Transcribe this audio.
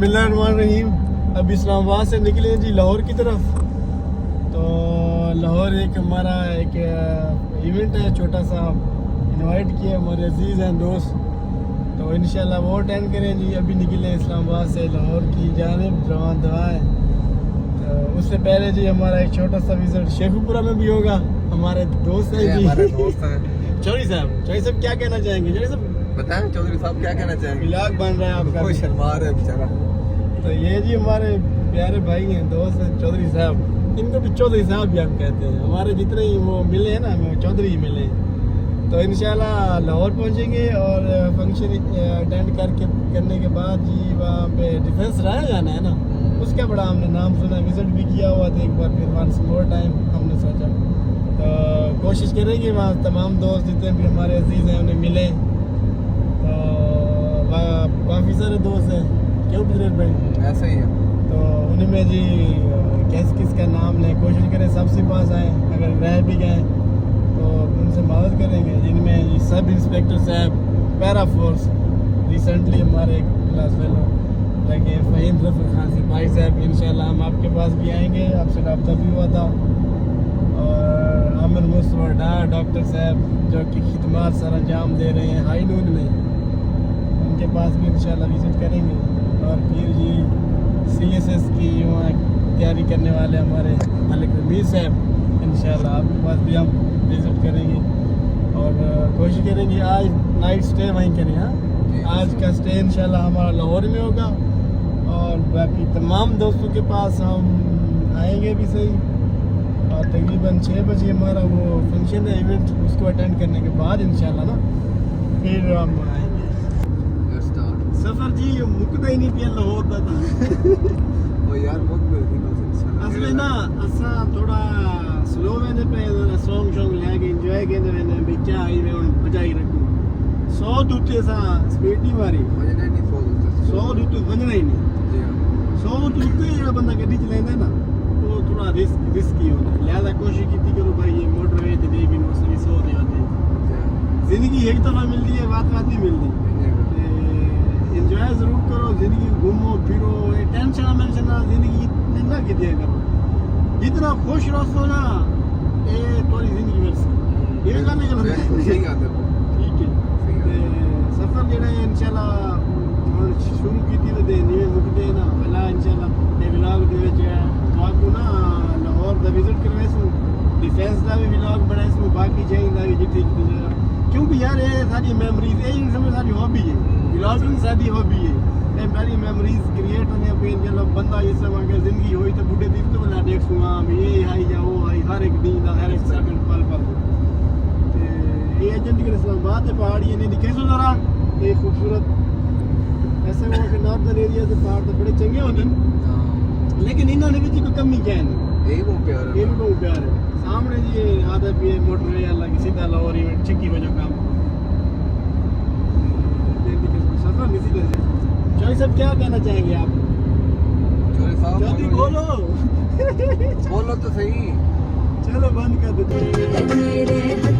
बिस्मिल्लाहिर्रहमानिर्रहीम। अब इस्लामाबाद से निकले जी लाहौर की तरफ। तो लाहौर एक हमारा एक इवेंट है, छोटा सा इनवाइट किया हमारे अजीज़ हैं दोस्त, तो इंशाल्लाह वो अटेंड करें जी। अभी निकले इस्लामाबाद से लाहौर की जानिब रवान दवाएँ। तो उससे पहले जी हमारा एक छोटा सा विजिट शेखुपुरा में भी होगा। हमारे दोस्त हैं जी, हमारे दोस्त हैं चौधरी साहब क्या कहना चाहेंगे? चौधरी साहब बताएं, चौधरी साहब क्या कहना चाहेंगे? व्लॉग बन रहा है आपका, कोई शर्मा रहा है बेचारा। तो ये जी हमारे प्यारे भाई हैं, दोस्त हैं चौधरी साहब। इनको भी चौधरी साहब भी हम कहते हैं। हमारे जितने ही वो मिले हैं ना, हमें चौधरी ही मिले। तो इंशाल्लाह लाहौर पहुंचेंगे और फंक्शन अटेंड करने के बाद जी वहाँ पे डिफेंस रहा जाना है ना, उसका बड़ा हमने नाम सुना, विजिट भी किया हुआ था एक बार, फिर वंस मोर टाइम हमने सोचा। तो कोशिश करेंगे वहाँ तमाम दोस्त जितने भी हमारे अजीज़ हैं उन्हें मिले। तो काफ़ी सारे दोस्त हैं, क्यों गुजरेट भाई? ऐसा ही है। तो उन्हीं में जी किसका नाम लें, कोशिश करें सबसे पास आए। अगर रह भी गए तो उनसे मदद करेंगे, जिनमें जी सब इंस्पेक्टर साहब, पैरा फोर्स, रिसेंटली हमारे एक क्लास फेलो लगे फ़हीम ज़फ़र खान सिपाही साहब। इंशाल्लाह हम आपके पास भी आएंगे, आपसे रब्ता भी हुआ था। और आमिर मुस्तफा डॉक्टर साहब जो कि खिदमत सर अंजाम दे रहे हैं हाई नून में, उनके पास भी इंशाल्लाह विज़िट करेंगे। और फिर जी CSS की वहाँ तैयारी करने वाले हमारे मलिक रमीज़ साहब, इंशाल्लाह आपके पास भी हम विज़िट करेंगे और कोशिश करेंगे आज नाइट स्टे वहीं करें। हाँ, आज का स्टे इंशाल्लाह हमारा लाहौर में होगा और बाकी तमाम दोस्तों के पास हम आएंगे भी सही। और तकरीबन 6 बजे हमारा वो फंक्शन है, इवेंट, उसको अटेंड करने के बाद इंशाल्लाह ना फिर हम आएंगे। सफ़र जी मुकदा ही नहीं पिया लाहौर का था। ओ यार बहुत असले ना असा थोड़ा स्लो वेने पे सॉन्ग लेके एंजॉय करने वेने बिचा आई वे उन बजाई रखूं 100 दूते सा स्पीड नहीं मारी, मुझे नहीं 100 दूते वजना ही नहीं। 100 दूते जेड़ा बंदा गड्डी चलांदा ना वो थोड़ा रिस्की होता है, लिहाजा कोशिश की करो भाई ये मोटरवे ते दे भी नो सही 100 दे आते। जिंदगी एक दफा मिलती है, बात नहीं मिलती। एंजॉय जरूर करो जिंदगी, घूमो फिरो, ये टेंशन जिंदगी ना किया करो। जितना खुश रहो ना ये थोड़ी जिंदगी वर्स ये गल सही बात है। ठीक है, सफर जेड़ा है इंशाल्लाह हुन शुरू कीती ते नीवे मुकदे ना भला इंशाल्लाह ये व्लॉग दे विच आपको ना लाहौर दा विजिट करवासू, डिफेंस दा भी व्लॉग बनासू, बाकी चाहिदा भी जिथे क्योंकि यार ये सारी मेमोरीज ये समझ सारी हॉबी है, व्लॉगिंग सारी हॉबी है। ये मेरी मेमोरीज क्रिएट होने पे जब बंदा ये सब अगर जिंदगी होई तो बुढ़े दिन तो बना देख सुआ ये आई या वो आई, हर एक दिन दा हर एक सेकंड पल ते ये एजेंट के इस्लामाबाद के पहाड़ ये नहीं दिखे सो जरा ये खूबसूरत ऐसे वो के नॉर्दर्न एरिया से पहाड़ तो बड़े चंगे होते हैं, लेकिन इन्होंने भी कोई कमी क्या है यही वो प्यार है, ये भी प्यार है। सामने जी ये आधा भी मोटरवे अल्लाह की सीधा लाहौर इवेंट चिक्की वजह काम सफर नहीं सीधे से। चौधरी साहब क्या कहना चाहेंगे आप? चौधरी साहब जल्दी बोलो बोलो तो सही। चलो बंद कर दो।